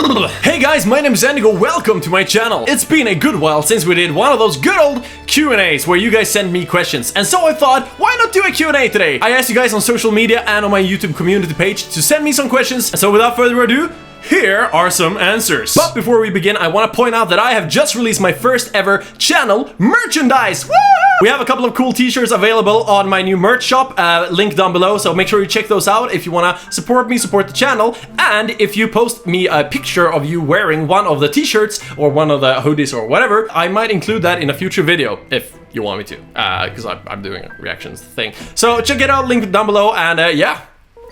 Hey guys, my name is Endigo, welcome to my channel. It's been a good while since we did one of those good old Q&As where you guys send me questions, and so I thought, why not do a Q&A today? I asked you guys on social media and on my YouTube community page to send me some questions, and so without further ado, here are some answers. But before we begin, I want to point out that I have just released my first ever channel merchandise. Woo! We have a couple of cool t-shirts available on my new merch shop, link down below, so make sure you check those out if you want to support me, support the channel, and if you post me a picture of you wearing one of the t-shirts or one of the hoodies or whatever, I might include that in a future video if you want me to, because I'm doing a reactions thing. So check it out, link down below, and yeah.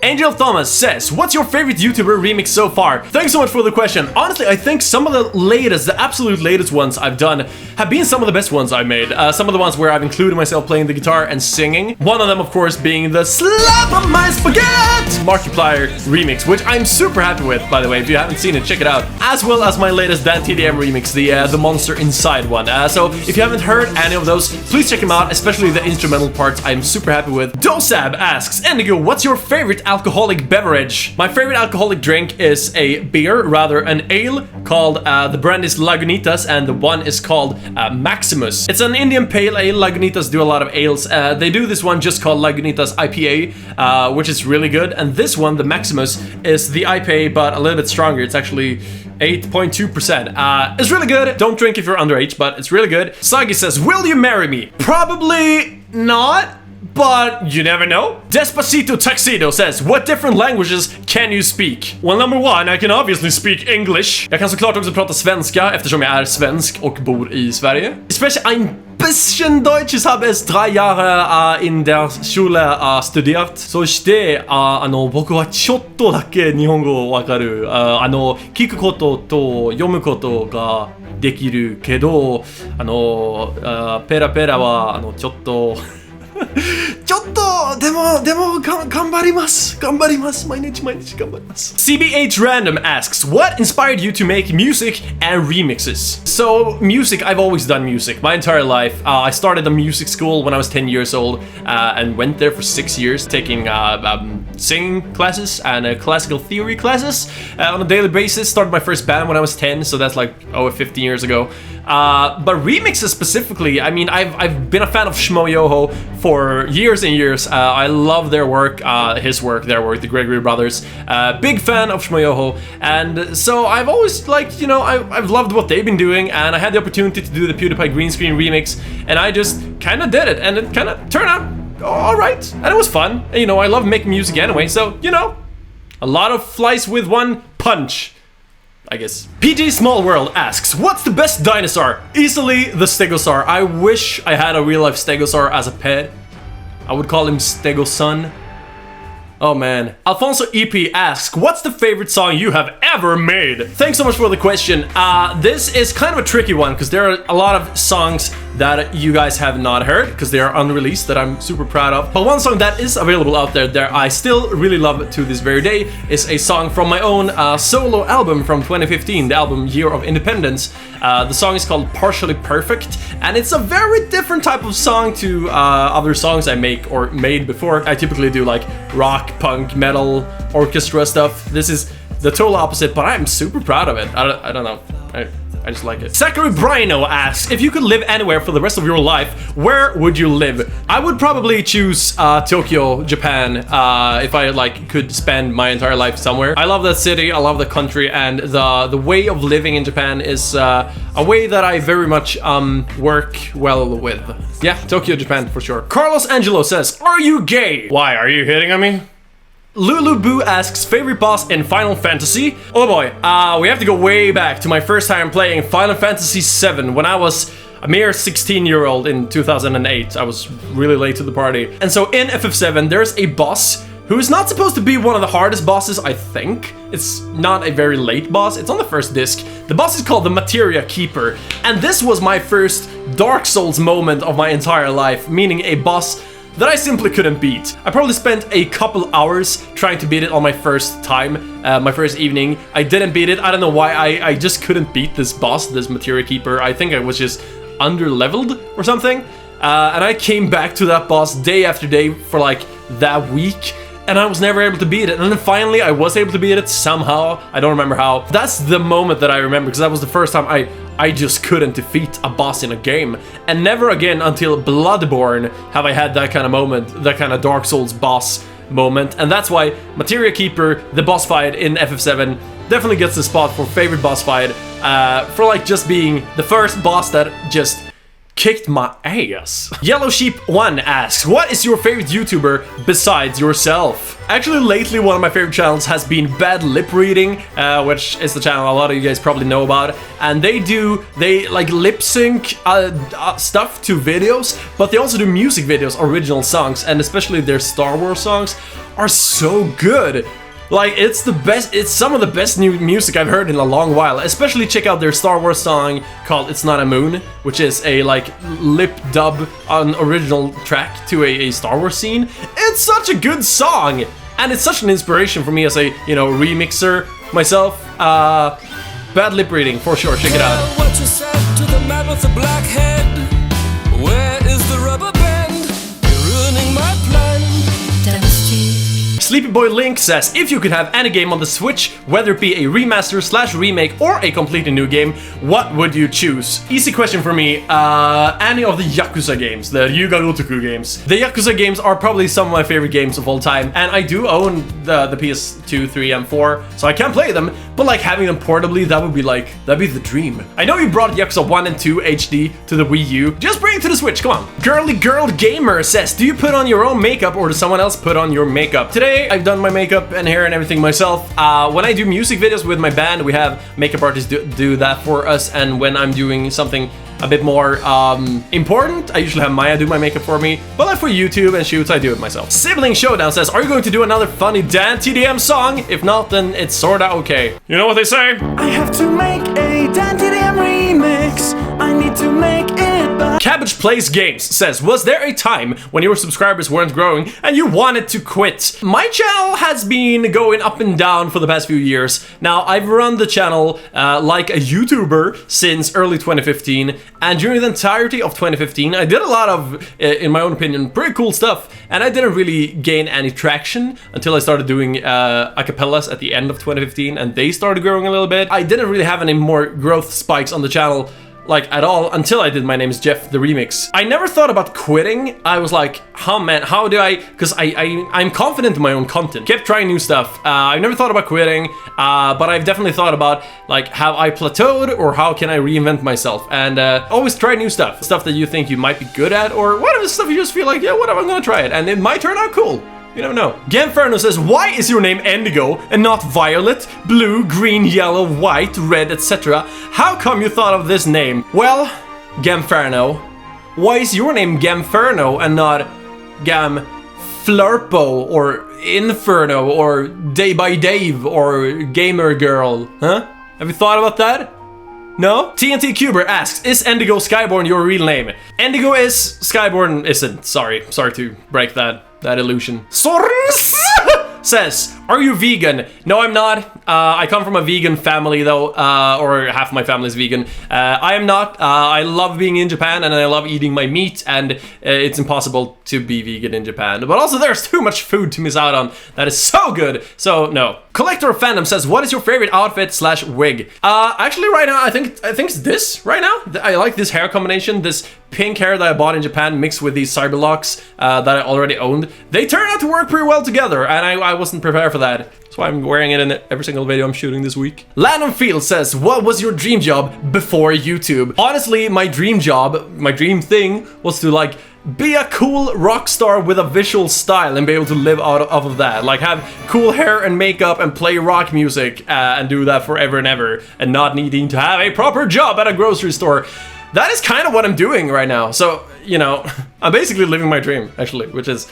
Angel Thomas says, what's your favorite YouTuber remix so far? Thanks so much for the question. Honestly, I think some of the absolute latest ones I've done have been some of the best ones I made. Some of the ones where I've included myself playing the guitar and singing. One of them, of course, being the Slap of My Spaghetti Markiplier remix, which I'm super happy with, by the way. If you haven't seen it, check it out. As well as my latest Dan TDM remix, the Monster Inside one. So if you haven't heard any of those, please check them out, especially the instrumental parts I'm super happy with. Dosab asks, Endigo, what's your favorite alcoholic beverage? My favorite alcoholic drink is a beer, rather an ale, called the brand is Lagunitas, and the one is called Maximus. It's an Indian pale ale. Lagunitas do a lot of ales. They do this one just called Lagunitas IPA, which is really good, and this one, the Maximus, is the IPA but a little bit stronger. It's actually 8.2%. It's really good. Don't drink if you're underage, but it's really good. Sagi says, will you marry me? Probably not, but you never know. Despacito Tuxedo says, what different languages can you speak? Well, number one, I can obviously speak English. Jag kan såklart också prata svenska eftersom jag är svensk och bor i Sverige. Especially ein bisschen Deutsch. Ich habe es 3 Jahre in der Schule studiert. そして僕はちょっとだけ日本語わかる。聞くことと読むことができるけど、ペラペラはちょっとちょっとでも頑張ります毎日頑張ります CBH Random asks, what inspired you to make music and remixes? So music, I've always done music my entire life. I started a music school when I was 10 years old and went there for 6 years taking singing classes and classical theory classes on a daily basis. Started my first band when I was 10, so that's like 15 years ago. But remixes specifically, I mean, I've been a fan of Shmo Yoho for years and years. I love their work, his work, their work, the Gregory Brothers. Big fan of Shmo Yoho, and so I've always liked, I've loved what they've been doing, and I had the opportunity to do the PewDiePie green screen remix, and I just kind of did it, and it kind of turned out alright, and it was fun. And, I love making music anyway, so, a lot of flies with one punch, I guess. PG Small World asks, what's the best dinosaur? Easily the Stegosaur. I wish I had a real-life Stegosaur as a pet. I would call him Stegoson. Oh man. Alfonso EP asks, what's the favorite song you have ever made? Thanks so much for the question. This is kind of a tricky one because there are a lot of songs that you guys have not heard because they are unreleased that I'm super proud of. But one song that is available out there that I still really love to this very day is a song from my own solo album from 2015, the album Year of Independence. The song is called Partially Perfect, and it's a very different type of song to other songs I make or made before. I typically do like rock, punk, metal, orchestra stuff. This is the total opposite, but I'm super proud of it. I don't know. I just like it. Zachary Brino asks, if you could live anywhere for the rest of your life, where would you live? I would probably choose Tokyo, Japan, if I could spend my entire life somewhere. I love that city, I love the country, and the way of living in Japan is a way that I very much work well with. Yeah, Tokyo, Japan for sure. Carlos Angelo says, are you gay? Why, are you hitting on me? Lulu Boo asks, favorite boss in Final Fantasy? Oh boy, we have to go way back to my first time playing Final Fantasy VII when I was a mere 16-year-old in 2008. I was really late to the party. And so in FF7, there's a boss who is not supposed to be one of the hardest bosses, I think. It's not a very late boss, it's on the first disc. The boss is called the Materia Keeper, and this was my first Dark Souls moment of my entire life, meaning a boss that I simply couldn't beat. I probably spent a couple hours trying to beat it on my first time, my first evening. I didn't beat it. I don't know why. I just couldn't beat this boss, this Materia Keeper. I think I was just under-leveled or something. And I came back to that boss day after day for like that week. and I was never able to beat it. And then finally I was able to beat it somehow. I don't remember how. That's the moment that I remember, because that was the first time I just couldn't defeat a boss in a game. And never again until Bloodborne have I had that kind of moment, that kind of Dark Souls boss moment. And that's why Materia Keeper, the boss fight in FF7, definitely gets the spot for favorite boss fight, for like just being the first boss that just kicked my ass. Yellow Sheep 1 asks, what is your favorite YouTuber besides yourself? Actually, lately one of my favorite channels has been Bad Lip Reading, which is the channel a lot of you guys probably know about. And they like lip sync stuff to videos, but they also do music videos, original songs, and especially their Star Wars songs are so good. Like, it's the best, it's some of the best new music I've heard in a long while. Especially check out their Star Wars song called It's Not a Moon, which is a like lip dub on original track to a Star Wars scene. It's such a good song, and it's such an inspiration for me as a, you know, remixer myself. Bad Lip Reading, for sure, check it out. What you said to the man with the black head? Where is the rubber band? You're ruining my plan. Sleepy Boy Link says, if you could have any game on the Switch, whether it be a remaster / remake or a completely new game, what would you choose? Easy question for me. Any of the Yakuza games, the Yuga Gotoku games. The Yakuza games are probably some of my favorite games of all time, and I do own the PS2, 3, and 4, so I can play them, but like having them portably, that'd be the dream. I know you brought Yakuza 1 and 2 HD to the Wii U, just bring it to the Switch, come on. Girly Girl Gamer says, do you put on your own makeup or does someone else put on your makeup? Today, I've done my makeup and hair and everything myself. When I do music videos with my band, we have makeup artists do that for us, and when I'm doing something a bit more important, I usually have Maya do my makeup for me, but like for YouTube and shoots, I do it myself. Sibling Showdown says, are you going to do another funny Dan TDM song? If not, then it's sorta okay. You know what they say? I have to make a Dan TDM remix. I need to make it back. Cabbage Plays Games says, was there a time when your subscribers weren't growing and you wanted to quit? My channel has been going up and down for the past few years. Now, I've run the channel like a YouTuber since early 2015, and during the entirety of 2015, I did a lot of, in my own opinion, pretty cool stuff, and I didn't really gain any traction until I started doing acapellas at the end of 2015, and they started growing a little bit. I didn't really have any more growth spikes on the channel, like at all, until I did My Name is Jeff, the remix. I never thought about quitting. I was like, oh man, how do I, because I'm confident in my own content. Kept trying new stuff. I've never thought about quitting, but I've definitely thought about, like, have I plateaued or how can I reinvent myself? And always try new stuff. Stuff that you think you might be good at, or whatever stuff you just feel like, yeah, whatever, I'm gonna try it. And it might turn out cool. You never know. Gamferno says, why is your name Endigo and not violet, blue, green, yellow, white, red, etc.? How come you thought of this name? Well, Gamferno, why is your name Gamferno and not Gamflurpo or Inferno or Day by Dave or Gamer Girl? Huh? Have you thought about that? No? TNT Cuber asks, is Endigo Skyborn your real name? Endigo is, Skyborn isn't. Sorry to break that illusion. Sorens says, are you vegan? No, I'm not. I come from a vegan family though, or half my family is vegan. I am not. I love being in Japan and I love eating my meat, and it's impossible to be vegan in Japan. But also there's too much food to miss out on that is so good. So no. Collector of Fandom says, what is your favorite outfit / wig? Actually right now, I think it's this right now. I like this hair combination, this pink hair that I bought in Japan mixed with these Cyberlocks that I already owned. They turned out to work pretty well together, and I wasn't prepared for that. That's why I'm wearing it in every single video I'm shooting this week. Landon Field says, what was your dream job before YouTube? Honestly, my dream job, my dream thing was to like be a cool rock star with a visual style and be able to live out of that. Like have cool hair and makeup and play rock music and do that forever and ever, and not needing to have a proper job at a grocery store. That is kind of what I'm doing right now. So, you know, I'm basically living my dream, actually, which is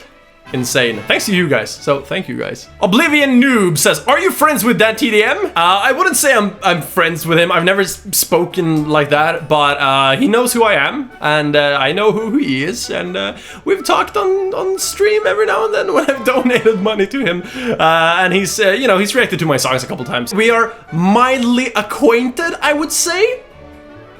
insane. Thanks to you guys. So thank you guys. Oblivion Noob says, are you friends with that TDM? I wouldn't say I'm friends with him. I've never spoken like that, but he knows who I am, and I know who he is, and we've talked on stream every now and then when I've donated money to him, and he's you know, he's reacted to my songs a couple times. We are mildly acquainted, I would say.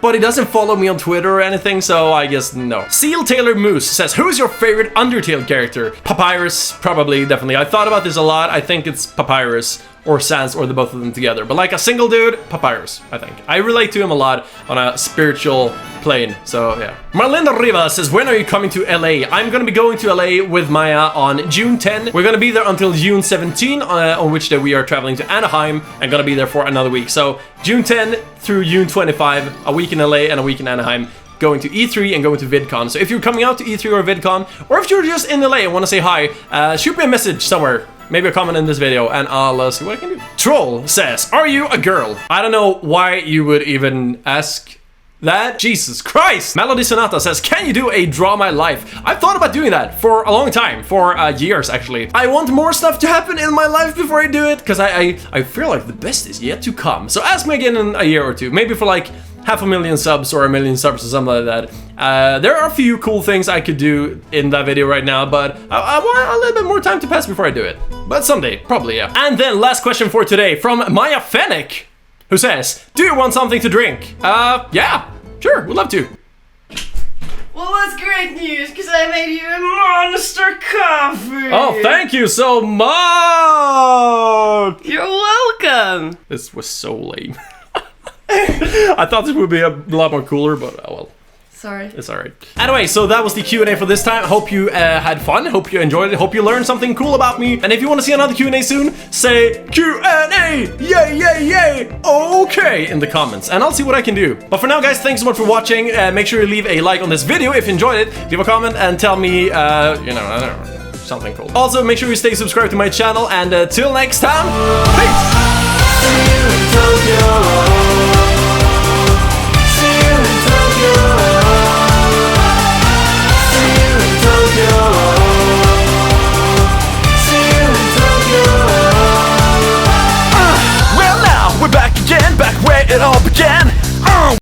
but he doesn't follow me on Twitter or anything, so I guess no. Seal Taylor Moose says, who's your favorite Undertale character? Papyrus, probably, definitely. I thought about this a lot. I think it's Papyrus or Sans or the both of them together. But like a single dude, Papyrus, I think. I relate to him a lot on a spiritual plane, so yeah. Marlinda Rivas says, when are you coming to LA? I'm gonna be going to LA with Maya on June 10. We're gonna be there until June 17, on which day we are traveling to Anaheim and gonna be there for another week. So June 10 through June 25, a week in LA and a week in Anaheim, going to E3 and going to VidCon. So if you're coming out to E3 or VidCon, or if you're just in LA and want to say hi, shoot me a message somewhere. Maybe a comment in this video and I'll see what I can do. Troll says, are you a girl? I don't know why you would even ask that. Jesus Christ! Melody Sonata says, can you do a Draw My Life? I've thought about doing that for a long time, for years actually. I want more stuff to happen in my life before I do it, because I feel like the best is yet to come. So ask me again in a year or two, maybe for like 500,000 subs or 1 million subs or something like that. There are a few cool things I could do in that video right now, but I want a little bit more time to pass before I do it. But someday, probably, yeah. And then last question for today from Maya Fennec, who says, do you want something to drink? Yeah, sure, would love to. Well, that's great news, because I made you a monster coffee! Oh, thank you so much! You're welcome! This was so lame. I thought this would be a lot more cooler, but oh well. Sorry. It's alright. Anyway, so that was the Q&A for this time. Hope you had fun. Hope you enjoyed it. Hope you learned something cool about me. And if you want to see another Q&A soon, say Q&A! Yay, yay, yay! Okay! In the comments. And I'll see what I can do. But for now, guys, thanks so much for watching. Make sure you leave a like on this video if you enjoyed it. Leave a comment and tell me, you know, I don't know, something cool. Also, make sure you stay subscribed to my channel. And till next time, peace! Well now, we're back again, back where it all